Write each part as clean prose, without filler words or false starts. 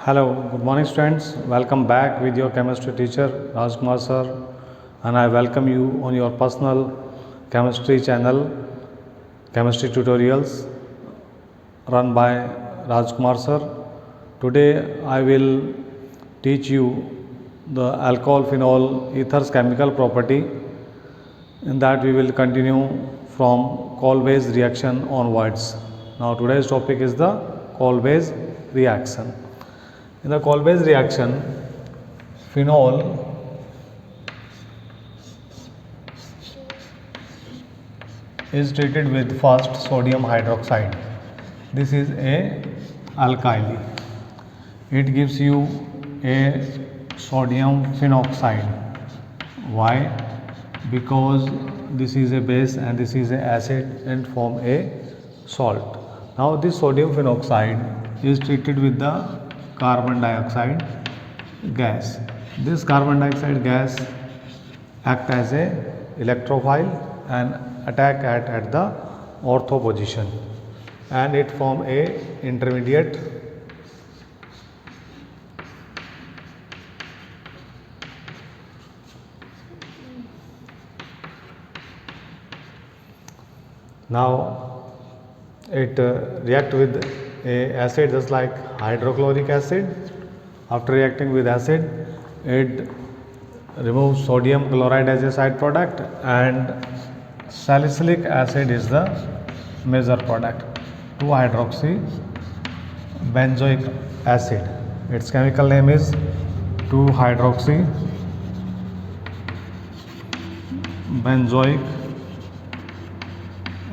Hello, good morning students. Welcome back with your chemistry teacher Rajkumar sir, and I welcome you on your personal chemistry channel, Chemistry Tutorials, run by Rajkumar sir. Today I will teach you the alcohol phenol ethers chemical property. In that we will continue from Colway's reaction onwards. Now today's topic is the Colway's reaction. In the Colway's reaction, phenol is treated with first sodium hydroxide. This is a alkali. It gives you a sodium phenoxide. Why? Because this is a base and this is an acid and form a salt. Now this sodium phenoxide is treated with the carbon dioxide gas. This carbon dioxide gas act as a electrophile and attack at the ortho position, and it form a intermediate now it react with a acid just like hydrochloric acid. After reacting with acid, it removes sodium chloride as a side product, and salicylic acid is the major product, 2-hydroxy benzoic acid. Its chemical name is 2-hydroxy benzoic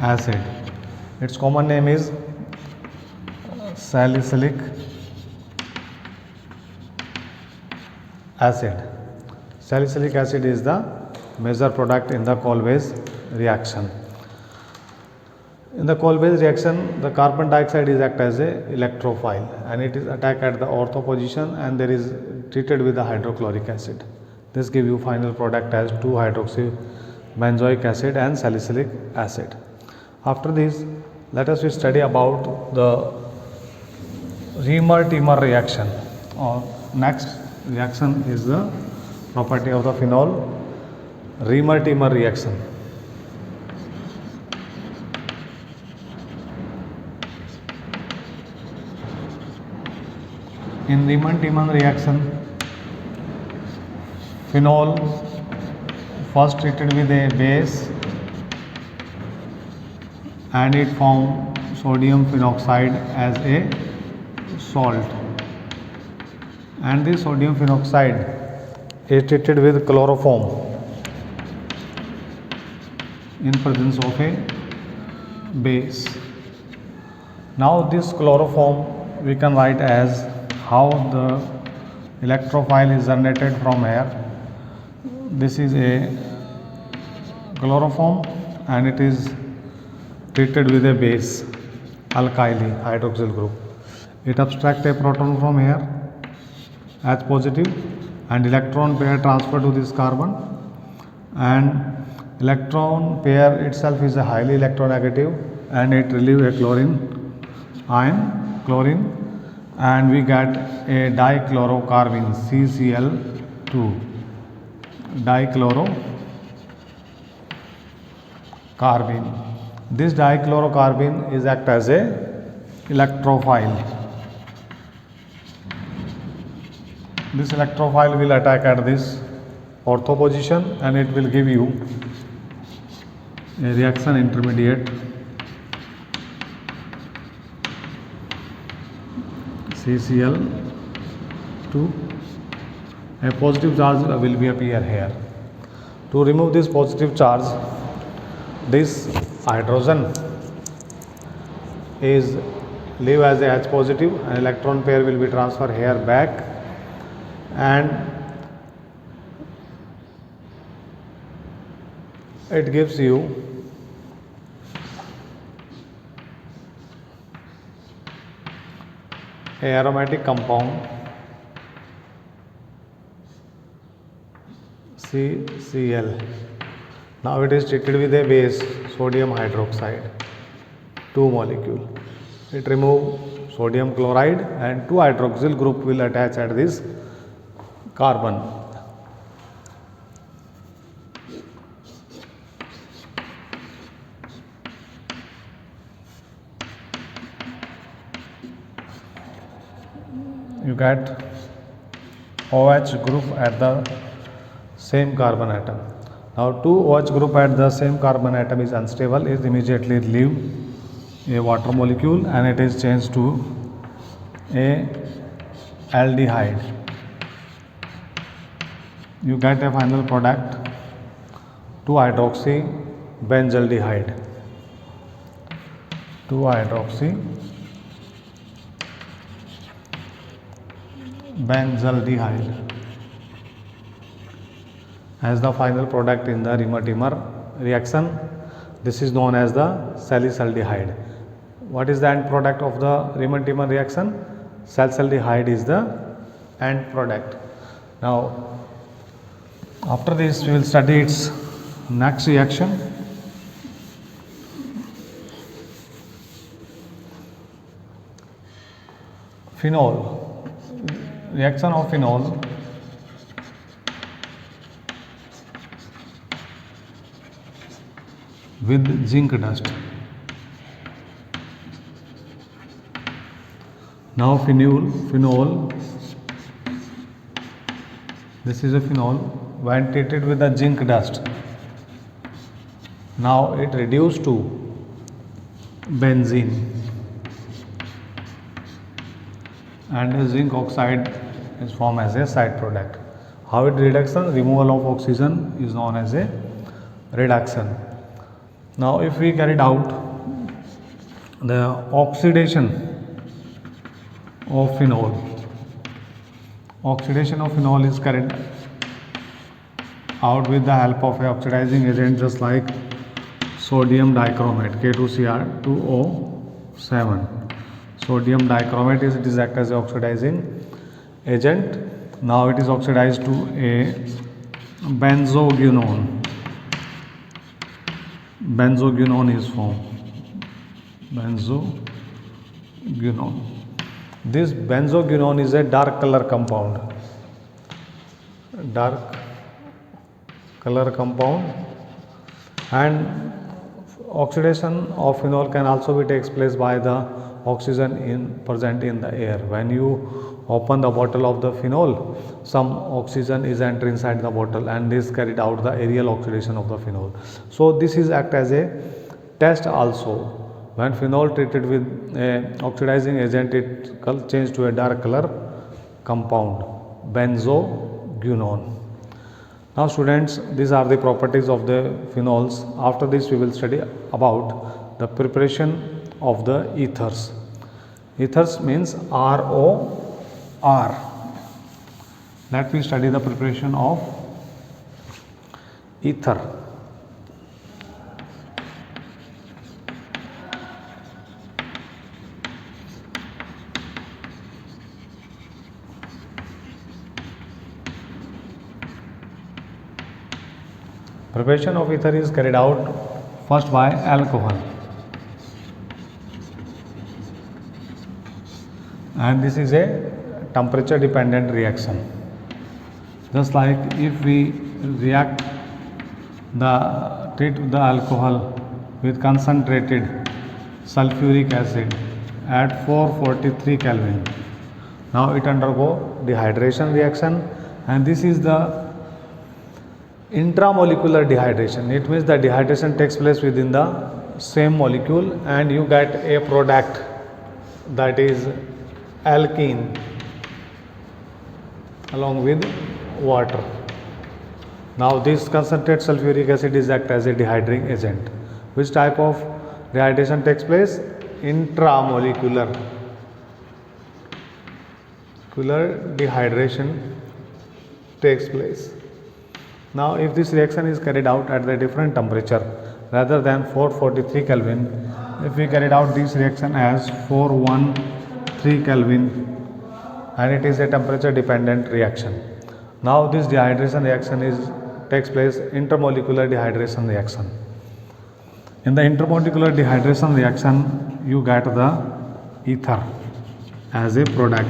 acid. Its common name is salicylic acid. Salicylic acid is the major product in the Colway's reaction. In the Colway's reaction, the carbon dioxide is act as a electrophile and it is attack at the ortho position, and there is treated with the hydrochloric acid. This give you final product as 2-hydroxy benzoic acid and salicylic acid. After this, let us study about the Reamer-Tiemer reaction. Next reaction is the property of the phenol, Reamer-Tiemer reaction. In Reamer-Tiemer reaction, phenol first treated with a base and it form sodium phenoxide as a salt, and this sodium phenoxide is treated with chloroform in presence of a base. Now this chloroform we can write as how the electrophile is generated from here. This is a chloroform and it is treated with a base, alkyl hydroxyl group. It abstracts a proton from here as positive, and electron pair transfer to this carbon, and electron pair itself is a highly electronegative and it relieve a chlorine ion, chlorine, and we get a dichlorocarbon CCl2, dichlorocarbon. This dichlorocarbon is act as a electrophile. This electrophile will attack at this ortho position and it will give you a reaction intermediate CCl2. A positive charge will be appear here. To remove this positive charge, this hydrogen is leave as a H positive, an electron pair will be transferred here back, and it gives you a aromatic compound CCl. Now it is treated with a base, sodium hydroxide, 2 molecule. It removes sodium chloride, and 2 hydroxyl group will attach at this carbon. You get OH group at the same carbon atom. Now 2 OH group at the same carbon atom is unstable, it immediately leave a water molecule and it is changed to a aldehyde. You get a final product 2-hydroxy benzaldehyde. 2-hydroxy benzaldehyde as the final product in the Riemann-Tiemer reaction. This is known as the salicylaldehyde. What is the end product of the Riemann-Tiemer reaction? Salicylaldehyde is the end product. Now after this we will study its next reaction. Phenol. Reaction of phenol with zinc dust. Now phenol, this is a phenol when treated with the zinc dust. Now it reduced to benzene and a zinc oxide is formed as a side product. How it reduction? Removal of oxygen is known as a reduction. Now if we carried out the oxidation of phenol, oxidation of phenol is carried out with the help of a oxidizing agent just like sodium dichromate K2Cr2O7. Sodium dichromate is act as a oxidizing agent. Now it is oxidized to a benzoquinone. Benzoquinone is formed. Benzoquinone. This benzoquinone is a dark color compound. Dark color compound, and oxidation of phenol can also be takes place by the oxygen present in the air. When you open the bottle of the phenol, some oxygen is enter inside the bottle and this carried out the aerial oxidation of the phenol. So this is act as a test also. When phenol treated with a oxidizing agent, it changed to a dark color compound, benzoquinone. Now students, these are the properties of the phenols. After this we will study about the preparation of the ethers. Ethers means ROR. Let me study the preparation of ether. Preparation of ether is carried out first by alcohol, and this is a temperature dependent reaction. Just like if we treat the alcohol with concentrated sulfuric acid at 443 Kelvin. Now it undergo dehydration reaction, and this is the intramolecular dehydration. It means the dehydration takes place within the same molecule and you get a product that is alkene along with water. Now this concentrated sulfuric acid is act as a dehydrating agent. Which type of dehydration takes place? Intramolecular dehydration takes place. Now if this reaction is carried out at the different temperature rather than 443 Kelvin, if we carried out this reaction as 413 Kelvin, and it is a temperature dependent reaction. Now this dehydration reaction takes place intermolecular dehydration reaction. In the intermolecular dehydration reaction you get the ether. as a product.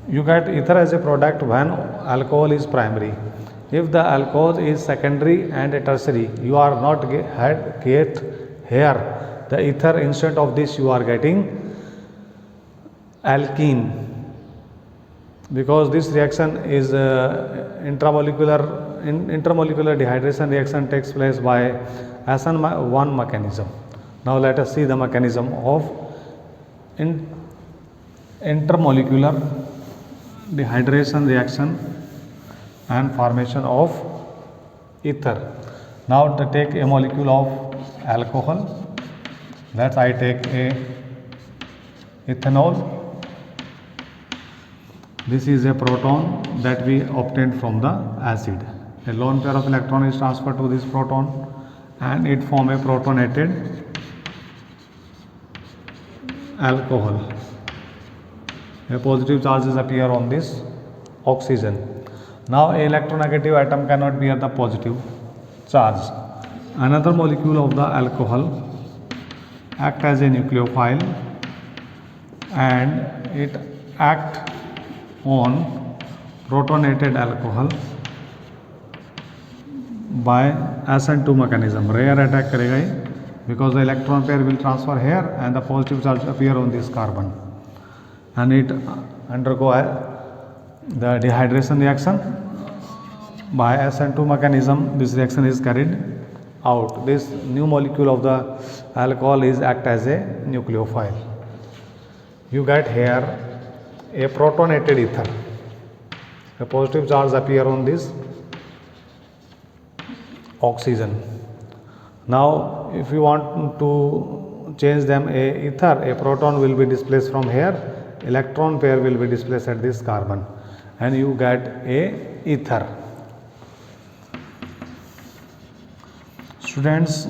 You get ether as a product when alcohol is primary. If the alcohol is secondary and tertiary, you are not get here the ether. Instead of this, you are getting alkene, because this reaction is intermolecular dehydration reaction takes place by SN1 mechanism. Now let us see the mechanism of intermolecular dehydration reaction and formation of ether. Now to take a molecule of alcohol, let's I take a ethanol. This is a proton that we obtained from the acid. A lone pair of electron is transferred to this proton and it form a protonated alcohol. A positive charges appear on this oxygen. Now a electronegative atom cannot bear the positive charge. Another molecule of the alcohol act as a nucleophile and it act on protonated alcohol by SN2 mechanism. Rare attack करेगा ये, because the electron pair will transfer here and the positive charge appear on this carbon and it undergo the dehydration reaction by SN2 mechanism. This reaction is carried out. This new molecule of the alcohol is act as a nucleophile. You get here a protonated ether. A positive charge appear on this oxygen. Now if you want to change them a ether, a proton will be displaced from here, electron pair will be displaced at this carbon and you get a ether. Students,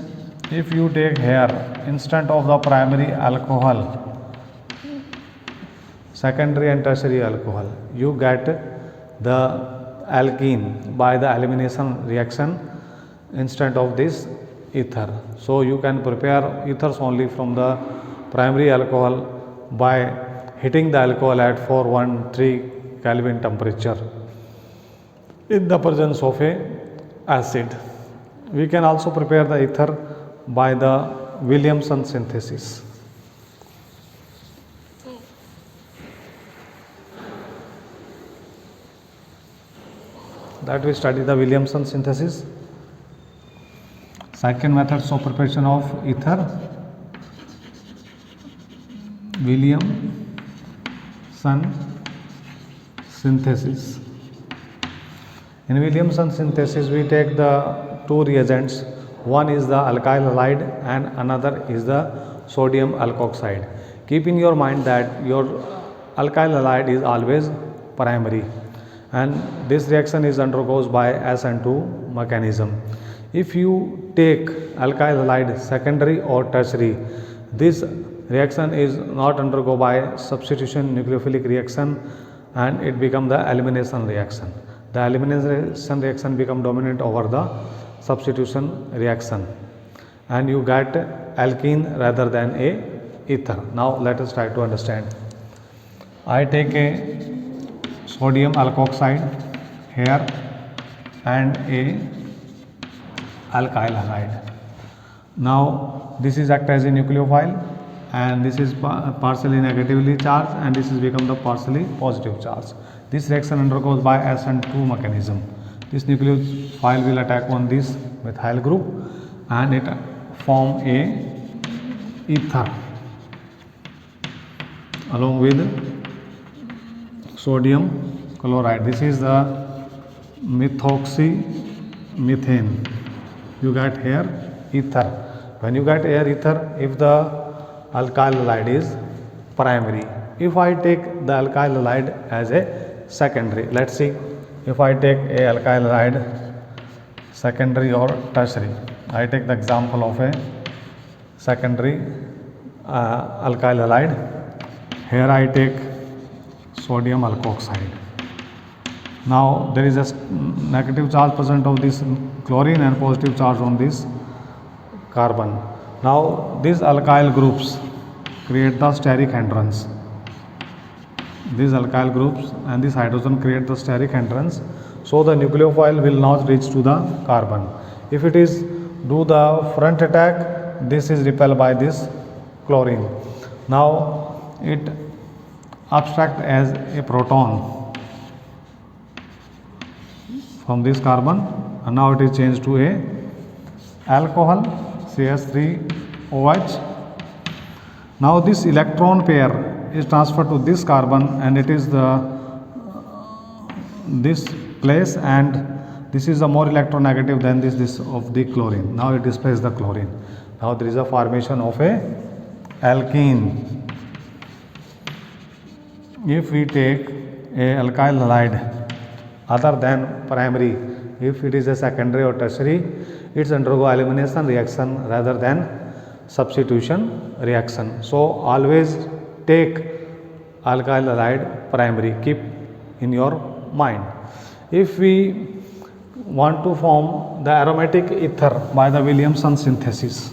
if you take here instead of the primary alcohol, secondary and tertiary alcohol, you get the alkene by the elimination reaction instead of this ether. So you can prepare ethers only from the primary alcohol by heating the alcohol at 413 Kelvin temperature in the presence of a acid. We can also prepare the ether by the Williamson synthesis. That we study the Williamson synthesis. Second methods of preparation of ether, Williamson synthesis. In Williamson synthesis, we take the two reagents. One is the alkyl halide and another is the sodium alkoxide. Keep in your mind that your alkyl halide is always primary and this reaction is undergoes by SN2 mechanism. If you take alkyl halide secondary or tertiary, this reaction is not undergo by substitution nucleophilic reaction and it become the elimination reaction. The elimination reaction become dominant over the substitution reaction and you get alkene rather than a ether. Now let us try to understand. I take a sodium alkoxide here and a alkyl halide. Now this is act as a nucleophile and this is partially negatively charged and this is become the partially positive charge. This reaction undergoes by SN2 mechanism. This nucleophile will attack on this methyl group and it form a ether along with sodium chloride. This is the methoxymethane. You get here ether. When you get here ether, if the alkyl halide is primary, if I take the alkyl halide as a secondary, let's see if I take a alkyl halide secondary or tertiary. I take the example of a secondary alkyl halide. Here I take sodium alkoxide. Now there is a negative charge present of this chlorine and positive charge on this carbon. Now these alkyl groups create the steric hindrance. These alkyl groups and this hydrogen create the steric hindrance, so the nucleophile will not reach to the carbon. If it is do the front attack, this is repelled by this chlorine. Now it abstract as a proton from this carbon, and now it is changed to a alcohol CH3OH. Now this electron pair is transferred to this carbon, and it is this place, and this is a more electronegative than this of the chlorine. Now it displaces the chlorine. Now there is a formation of a alkene. If we take a alkyl halide other than primary, if it is a secondary or tertiary, it's undergo elimination reaction rather than substitution reaction. So always take alkyl halide primary, keep in your mind. If we want to form the aromatic ether by the Williamson synthesis,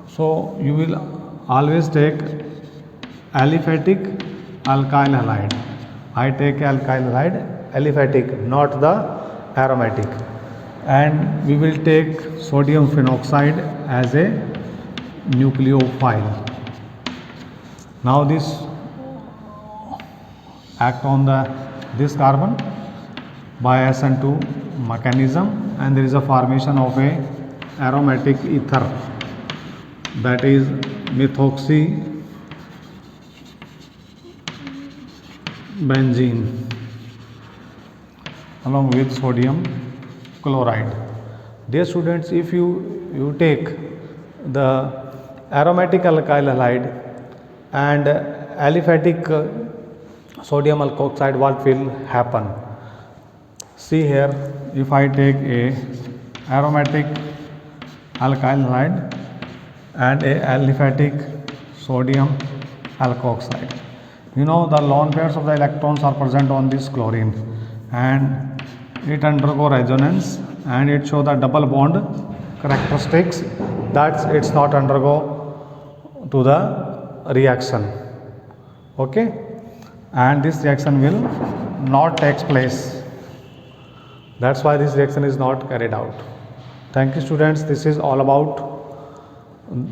so you will always take aliphatic alkyl halide. I take alkyl halide aliphatic, not the aromatic, and we will take sodium phenoxide as a nucleophile. Now this act on this carbon by SN2 mechanism, and there is a formation of a aromatic ether, that is methoxy benzene along with sodium chloride. Dear students, if you take the aromatic alkyl halide and aliphatic sodium alkoxide, what will happen? See here, if I take a aromatic alkyl halide and a aliphatic sodium alkoxide, you know the lone pairs of the electrons are present on this chlorine, and it undergo resonance and it show the double bond characteristics, that it's not undergo to the reaction. Okay, and this reaction will not take place. That's why this reaction is not carried out. Thank you students. This is all about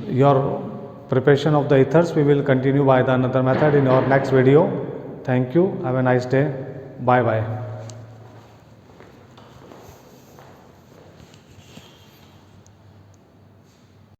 your preparation of the ethers. We will continue by the another method in our next video. Thank you. Have a nice day. Bye bye.